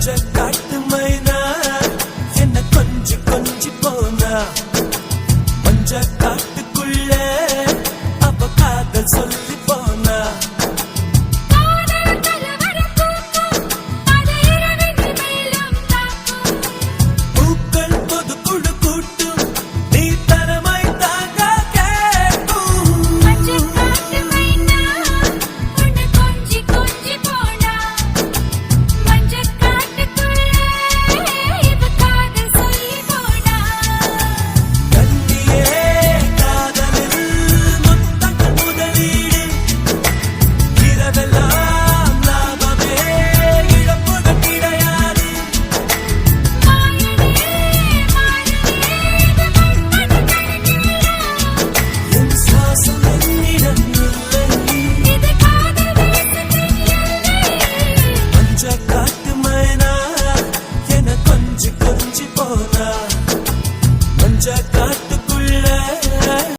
காட்டு மைனா என்ன கொஞ்சி கொஞ்சி போனா மஞ்ச காட்டுக்குள்ள அப்ப காதல் சொல்லி போனா பூக்கள் பொது குழு கூட்டும் நீ தரமாய் தாங்க கேட்கும் காட்டு